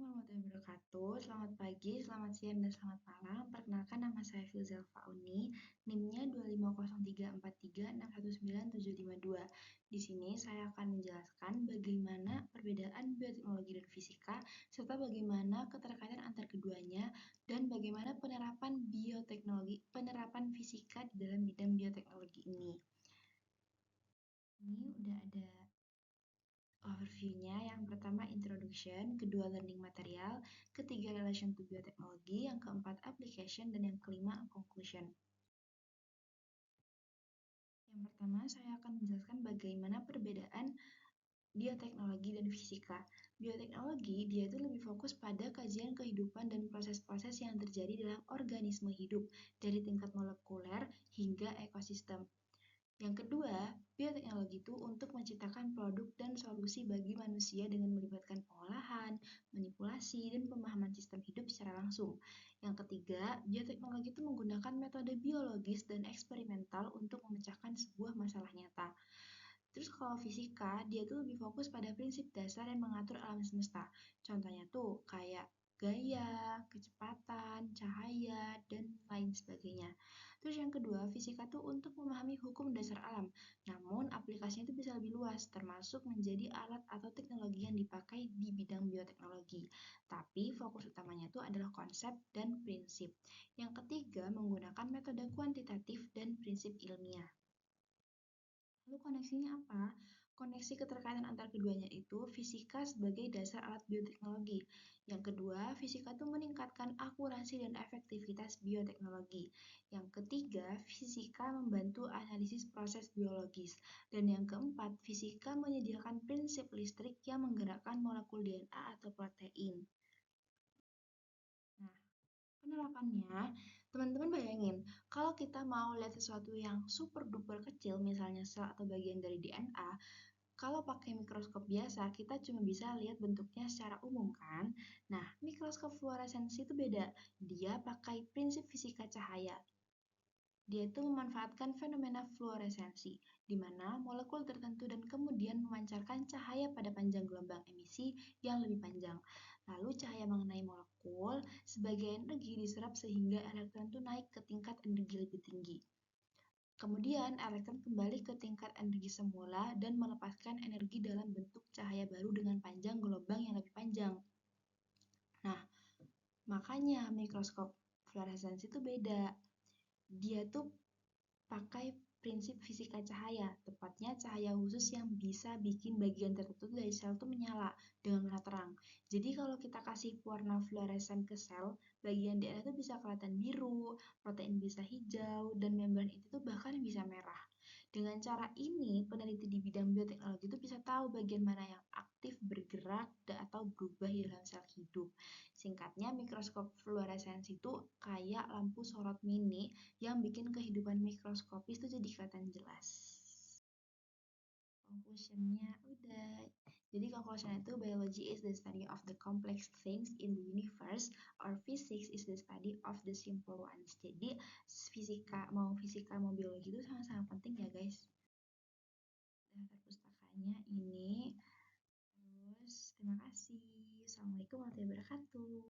Assalamualaikum warahmatullahi wabarakatuh. Selamat pagi, selamat siang, dan selamat malam. Perkenalkan nama saya Filzelfa Uni, NIM-nya 25034361972. Di sini saya akan menjelaskan bagaimana perbedaan bioteknologi dan fisika, serta bagaimana keterkaitan antar keduanya, dan bagaimana penerapan fisika di dalam bidang bioteknologi ini. Ini udah ada overview-nya. Yang pertama introduction, kedua learning material, ketiga relation to biotechnology, yang keempat application, dan yang kelima conclusion. Yang pertama saya akan menjelaskan bagaimana perbedaan bioteknologi dan fisika. Bioteknologi dia itu lebih fokus pada kajian kehidupan dan proses-proses yang terjadi dalam organisme hidup dari tingkat molekuler hingga ekosistem. Yang kedua, bioteknologi itu untuk menciptakan produk dan solusi bagi manusia dengan melibatkan pengolahan, manipulasi, dan pemahaman sistem hidup secara langsung. Yang ketiga, bioteknologi itu menggunakan metode biologis dan eksperimental untuk memecahkan sebuah masalah nyata. Terus kalau fisika, dia tuh lebih fokus pada prinsip dasar yang mengatur alam semesta. Contohnya tuh kayak gaya, kecepatan, cahaya, dan lain sebagainya. Terus yang kedua, fisika tuh untuk memahami hukum dasar alam. Namun aplikasinya itu bisa lebih luas, termasuk menjadi alat atau teknologi yang dipakai di bidang bioteknologi. Tapi fokus utamanya itu adalah konsep dan prinsip. Yang ketiga, menggunakan metode kuantitatif dan prinsip ilmiah. Lalu koneksinya apa? Koneksi keterkaitan antar keduanya itu fisika sebagai dasar alat bioteknologi. Yang kedua, fisika itu meningkatkan akurasi dan efektivitas bioteknologi. Yang ketiga, fisika membantu analisis proses biologis. Dan yang keempat, fisika menyediakan prinsip listrik yang menggerakkan molekul DNA atau protein. Nah, penerapannya, teman-teman bayangin, kalau kita mau lihat sesuatu yang super duper kecil, misalnya sel atau bagian dari DNA, kalau pakai mikroskop biasa, kita cuma bisa lihat bentuknya secara umum kan? Nah, mikroskop fluoresensi itu beda. Dia pakai prinsip fisika cahaya. Dia itu memanfaatkan fenomena fluoresensi, di mana molekul tertentu dan kemudian memancarkan cahaya pada panjang gelombang emisi yang lebih panjang. Lalu cahaya mengenai molekul sebagai energi diserap sehingga elektron itu naik ke tingkat energi lebih tinggi. Kemudian elektron kembali ke tingkat energi semula dan melepaskan energi dalam bentuk cahaya baru dengan panjang gelombang yang lebih panjang. Nah, makanya mikroskop fluoresensi itu beda. Dia tuh pakai prinsip fisika cahaya, tepatnya cahaya khusus yang bisa bikin bagian tertentu dari sel tuh menyala dengan warna terang. Jadi kalau kita kasih warna fluoresen ke sel, bagian DNA itu bisa kelihatan biru, protein bisa hijau, dan membran itu tuh bahkan bisa merah. Dengan cara ini, peneliti di bidang bioteknologi itu bisa tahu bagian mana yang aktif, bergerak, atau berubah di dalam sel hidup. Singkatnya, mikroskop fluoresensi itu kayak lampu sorot mini yang bikin kehidupan mikroskopis itu jadi kelihatan jelas. Conclusionnya udah. Jadi conclusion itu biology is the study of the complex things in the universe, or physics is the study of the simple ones. Jadi fisika mau biologi itu sama-sama penting ya guys. Daftar pustakanya ini. Terus terima kasih. Assalamualaikum warahmatullahi wabarakatuh.